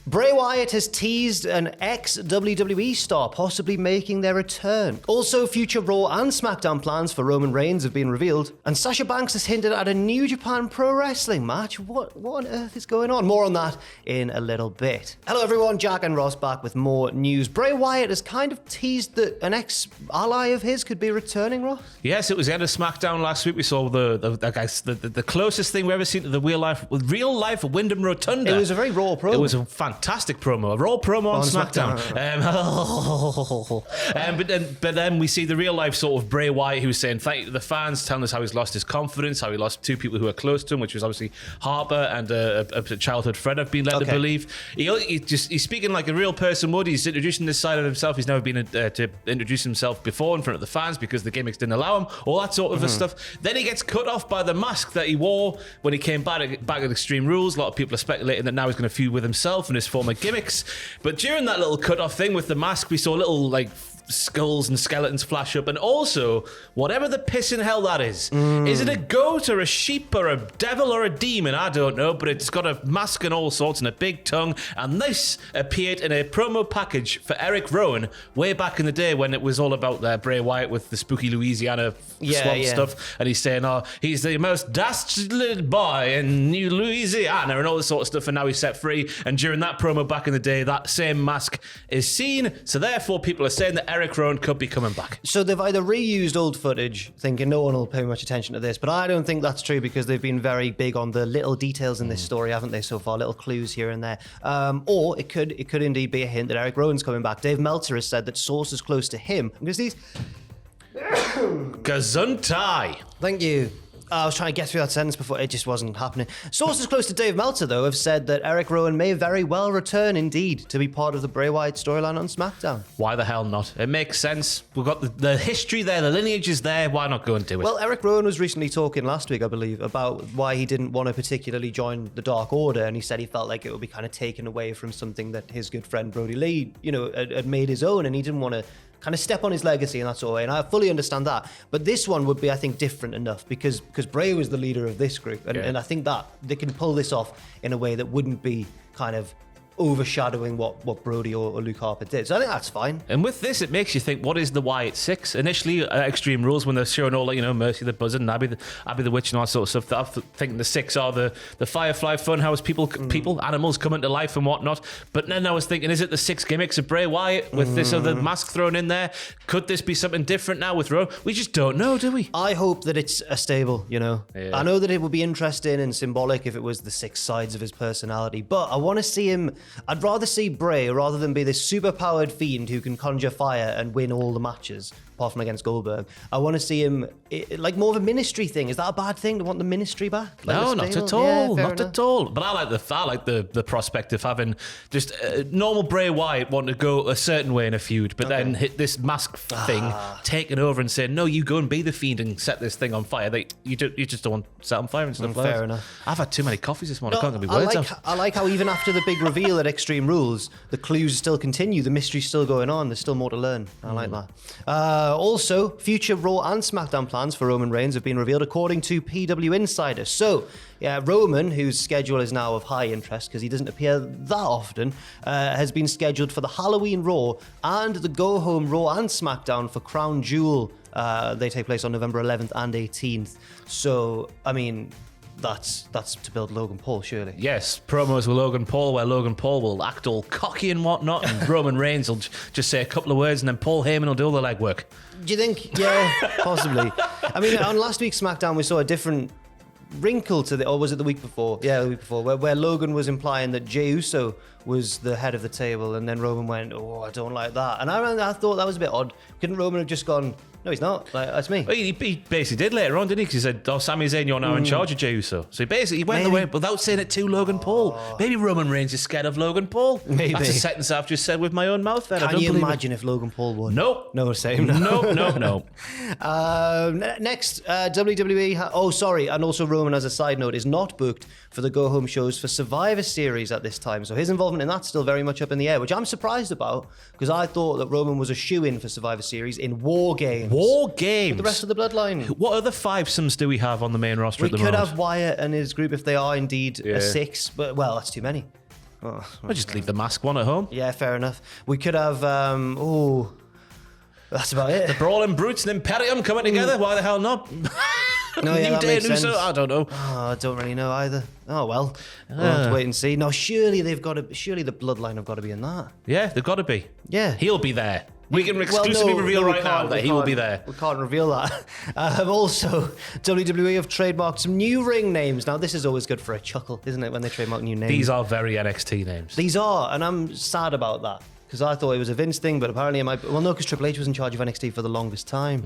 Bray Wyatt has teased an ex-WWE star possibly making their return. Also, future Raw and SmackDown plans for Roman Reigns have been revealed. And Sasha Banks has hinted at a New Japan Pro Wrestling match. What on earth is going on? More on that in a little bit. Hello everyone, Jack and Ross back with more news. Bray Wyatt has kind of teased that an ex-ally of his could be returning, Ross? Yes, it was the end of SmackDown last week. We saw the closest thing we've ever seen to the real life Wyndham Rotunda. It was a very Raw promo. It was a fantastic promo, a Raw promo on SmackDown. But then we see the real life sort of Bray Wyatt, who's saying thank you to the fans, telling us how he's lost his confidence, how he lost two people who are close to him, which was obviously Harper and a childhood friend, I've been led to believe. He's speaking like a real person would. He's introducing this side of himself. He's never been to introduce himself before in front of the fans because the gimmicks didn't allow him, all that sort of stuff. Then he gets cut off by the mask that he wore when he came back at Extreme Rules. A lot of people are speculating that now he's going to feud with himself and his former gimmicks. But during that little cut-off thing with the mask, we saw little skulls and skeletons flash up, and also whatever the piss in hell that is it a goat or a sheep or a devil or a demon? I don't know, but it's got a mask and all sorts and a big tongue, and this appeared in a promo package for Eric Rowan way back in the day when it was all about Bray Wyatt with the spooky Louisiana swamp stuff, and he's saying he's the most dastardly boy in New Louisiana and all this sort of stuff, and now he's set free. And during that promo back in the day, that same mask is seen, so therefore people are saying that Eric Rowan could be coming back. So they've either reused old footage, thinking no one will pay much attention to this, but I don't think that's true because they've been very big on the little details in this story, haven't they, so far? Little clues here and there. Or it could indeed be a hint that Eric Rowan's coming back. Dave Meltzer has said that sources close to him, because these... Gesundheit. Thank you. I was trying to get through that sentence before, it just wasn't happening. Sources close to Dave Meltzer, though, have said that Eric Rowan may very well return, indeed, to be part of the Bray Wyatt storyline on SmackDown. Why the hell not? It makes sense. We've got the history there, the lineage is there. Why not go and do it? Well, Eric Rowan was recently talking last week, I believe, about why he didn't want to particularly join the Dark Order, and he said he felt like it would be kind of taken away from something that his good friend Brody Lee, had made his own, and he didn't want to kind of step on his legacy in that sort of way, and I fully understand that. But this one would be, I think, different enough because Bray was the leader of this group, and I think that they can pull this off in a way that wouldn't be kind of overshadowing what Brody or Luke Harper did. So I think that's fine. And with this, it makes you think, what is the Wyatt Six? Initially, Extreme Rules, when they're showing all, Mercy the Buzzard and Abby the Witch and all that sort of stuff, I'm thinking the six are the Firefly Funhouse people, animals coming to life and whatnot. But then I was thinking, is it the six gimmicks of Bray Wyatt with this other mask thrown in there? Could this be something different now with Raw? We just don't know, do we? I hope that it's a stable, Yeah. I know that it would be interesting and symbolic if it was the six sides of his personality, but I want to see him... I'd rather see Bray rather than be this super-powered fiend who can conjure fire and win all the matches, apart from against Goldberg. I want to see him like more of a ministry thing. Is that a bad thing to want the ministry back? No, not at all. Not at all. But I like the prospect of having just normal Bray Wyatt wanting to go a certain way in a feud, but then hit this mask thing, taking over and saying, no, you go and be the fiend and set this thing on fire. You just don't want to set on fire and stuff like that. Fair enough. I've had too many coffees this morning. I can't get my words out. I like how even after the big reveal at Extreme Rules, the clues still continue. The mystery's still going on. There's still more to learn. I like that. Also, future Raw and SmackDown plans for Roman Reigns have been revealed according to PW Insider. So, Roman, whose schedule is now of high interest because he doesn't appear that often, has been scheduled for the Halloween Raw and the Go Home Raw and SmackDown for Crown Jewel. They take place on November 11th and 18th. So, I mean... That's to build Logan Paul, surely. Yes, promos with Logan Paul, where Logan Paul will act all cocky and whatnot, and Roman Reigns will just say a couple of words, and then Paul Heyman will do all the legwork. Do you think? Yeah, possibly. I mean, on last week's SmackDown, we saw a different wrinkle to or was it the week before? Yeah, the week before, where Logan was implying that Jey Uso was the head of the table, and then Roman went, "Oh, I don't like that." And I thought that was a bit odd. Couldn't Roman have just gone, "No, he's not. Like, that's me." Well, he basically did later on, didn't he? Because he said, "Oh, Sami Zayn, you're now in charge of Jey Uso." So he went the way without saying it to Logan Paul. Maybe Roman Reigns is scared of Logan Paul. Maybe. That's a sentence I've just said with my own mouth. Then Can you imagine if Logan Paul won? Nope. No, same. No. Next, WWE. And also Roman, as a side note, is not booked for the go home shows for Survivor Series at this time. So his involvement in that's still very much up in the air, which I'm surprised about because I thought that Roman was a shoo-in for Survivor Series in War Games. War Games. With the rest of the bloodline. What other fivesomes do we have on the main roster at the moment? We could have Wyatt and his group if they are indeed a six, but well, that's too many. Oh, I'll just leave the mask one at home. yeah, fair enough. We could have. That's about it. The Brawling Brutes and Imperium coming together. Why the hell not? No, yeah, New that Day makes and Uso. sense. I don't know. Oh, I don't really know either. Oh well, we'll have to wait and see. No, surely they've got to. Surely the bloodline have got to be in that. Yeah, they've got to be. Yeah. He'll be there. We can Well, exclusively no, reveal we right now can't, that we he will can't. be there. We can't reveal that. Also, WWE have trademarked some new ring names. Now, this is always good for a chuckle, isn't it, when they trademark new names? These are very NXT names. These are, and I'm sad about that. Because I thought it was a Vince thing, but apparently it might be. Well, no, because Triple H was in charge of NXT for the longest time.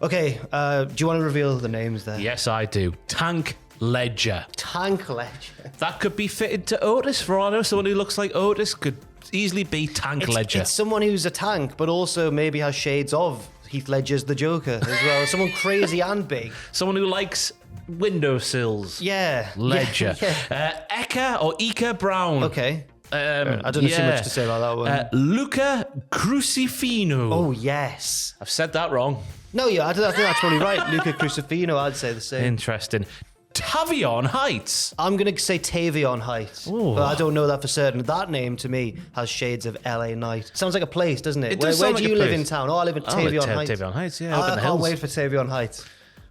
Okay, do you want to reveal the names there? Yes, I do. Tank Ledger. Tank Ledger. That could be fitted to Otis, for all I know. Someone who looks like Otis could easily be Tank Ledger. It's someone who's a tank, but also maybe has shades of Heath Ledger's the Joker as well. Someone crazy and big. Someone who likes windowsills. Yeah. Ledger. Yeah. Eka Brown. Okay. I don't know too much to say about that one. Luca Crucifino. Oh, yes. I've said that wrong. No, yeah, I think that's probably right. Luca Crucifino, I'd say the same. Interesting. Tavion Heights. I'm going to say Tavion Heights, Ooh. but I don't know that for certain. That name, to me, has shades of LA Knight. Sounds like a place, doesn't it? It does Where sound do like you a live place. in town? Oh, I live in Tavion Heights. Tavion Heights, yeah. Up in I the can't hills. wait for Tavion Heights.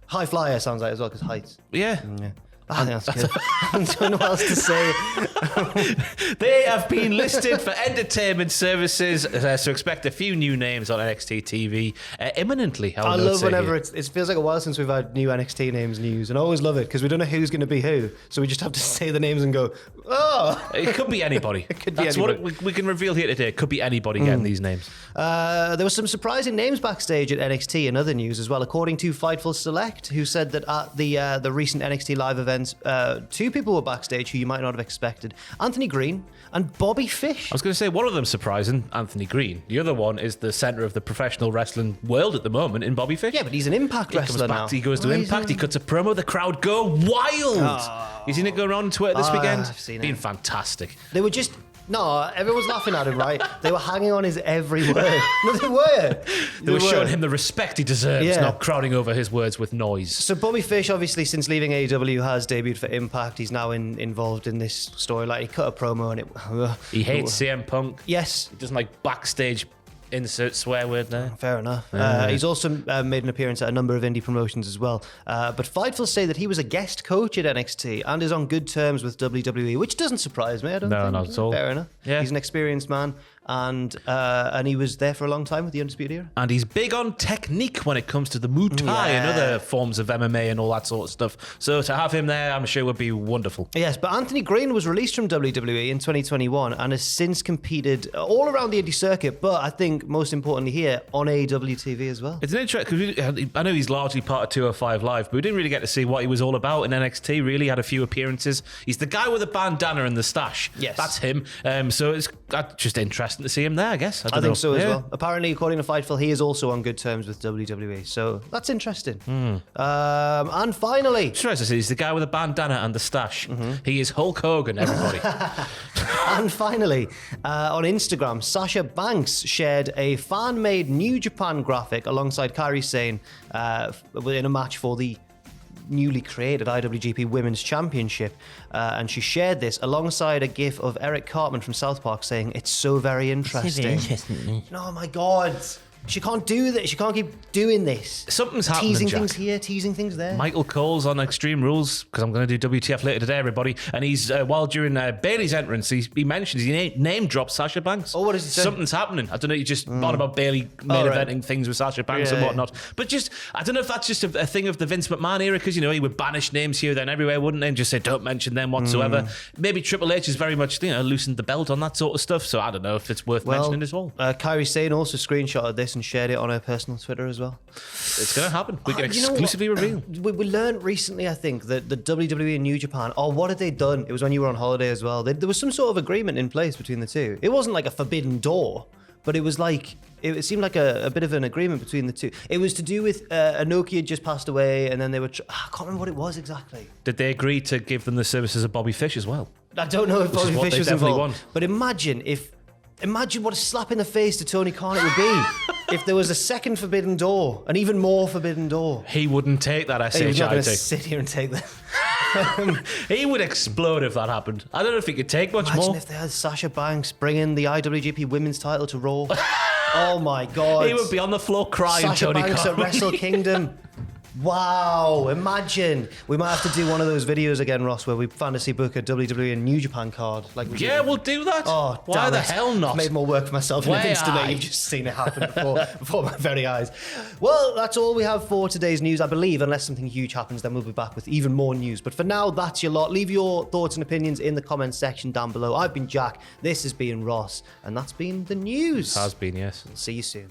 High Flyer sounds like as well, because Heights. Yeah. I think that's good. I don't know what else to say. They have been listed for entertainment services, so expect a few new names on NXT TV imminently. I love whenever it feels like a while since we've had new NXT names news, and I always love it because we don't know who's going to be who, so we just have to say the names and go, oh. It could be anybody. It could be That's anybody. what we can reveal here today. It could be anybody getting these names. There were some surprising names backstage at NXT and other news as well, according to Fightful Select, who said that at the recent NXT live events, two people were backstage who you might not have expected: Anthony Green and Bobby Fish. I was going to say one of them surprising, Anthony Green. The other one is the center of the professional wrestling world at the moment in Bobby Fish. Yeah, but he's an Impact He comes wrestler now. back, he goes to Impact, he cuts a promo, the crowd go wild. You seen it go around on Twitter this weekend? I've seen it. Been fantastic. They were just... No, everyone's laughing at him, right? They were hanging on his every word. No, they were. They were showing him the respect he deserves, Yeah. not crowding over his words with noise. So Bobby Fish, obviously, since leaving AEW, has debuted for Impact. He's now involved in this story. Like, he cut a promo and it... He hates CM Punk. Yes. He doesn't like backstage insert swear word there. Fair enough. He's also made an appearance at a number of indie promotions as well. But Fightful say that he was a guest coach at NXT and is on good terms with WWE, which doesn't surprise me. I don't No, think. not at all. Fair enough. Yeah. He's an experienced man, and he was there for a long time with the Undisputed Era. And he's big on technique when it comes to the Muay Thai and other forms of MMA and all that sort of stuff. So to have him there, I'm sure would be wonderful. Yes, but Anthony Green was released from WWE in 2021 and has since competed all around the indie circuit, but I think most importantly here on AEW TV as well. It's an interesting, because I know he's largely part of 205 Live, but we didn't really get to see what he was all about in NXT. Really had a few appearances. He's the guy with the bandana and the stash. Yes. That's him. So it's just interesting to see him there, I guess. I think so as well. Apparently, according to Fightful, he is also on good terms with WWE, so that's interesting. And finally... Interesting, he's the guy with the bandana and the stash. He is Hulk Hogan, everybody. And finally, on Instagram, Sasha Banks shared a fan-made New Japan graphic alongside Kairi Sane in a match for the newly created IWGP Women's Championship. And she shared this alongside a gif of Eric Cartman from South Park saying, "It's so very interesting." Oh my God. She can't do this. She can't keep doing this. Something's happening, Teasing Jack. things here, teasing things there. Michael Cole's on Extreme Rules, because I'm going to do WTF later today, everybody. And he's, while during Bailey's entrance, he mentions, he name dropped Sasha Banks. Oh, what does he say? Something's happening. I don't know, you just thought about Bailey main eventing things with Sasha Banks and whatnot. But just, I don't know if that's just a thing of the Vince McMahon era, because, he would banish names here, then everywhere, wouldn't he? And just say, don't mention them whatsoever. Maybe Triple H has very much, loosened the belt on that sort of stuff. So I don't know if it's worth mentioning as well. Kairi Sane also screenshotted this and shared it on her personal Twitter as well. It's going to happen. We can You know what? exclusively reveal. We learned recently, I think, that the WWE and New Japan, what had they done? It was when you were on holiday as well. There was some sort of agreement in place between the two. It wasn't like a forbidden door, but it was like, it seemed like a bit of an agreement between the two. It was to do with Inoki had just passed away, and then they were, I can't remember what it was exactly. Did they agree to give them the services of Bobby Fish as well? I don't know if Bobby what Fish they was definitely involved. want. But imagine what a slap in the face to Tony Khan it would be if there was a second forbidden door, an even more forbidden door. He wouldn't take that He was not going to SHIT. sit here and take that. He would explode if that happened. I don't know if he could take much Imagine more. if they had Sasha Banks bringing the IWGP Women's title to Raw. Oh my God. He would be on the floor crying. Sasha Tony Banks Khan. at Wrestle Kingdom. Wow, imagine. We might have to do one of those videos again, Ross, where we fantasy book a WWE and New Japan card. Like we Yeah, did. we'll do that. Oh, why damn the it. hell not? I've made more work for myself in an Way instant. aye. You've just seen it happen before my very eyes. Well, that's all we have for today's news, I believe. Unless something huge happens, then we'll be back with even more news. But for now, that's your lot. Leave your thoughts and opinions in the comments section down below. I've been Jack. This has been Ross. And that's been the news. Has been, yes. See you soon.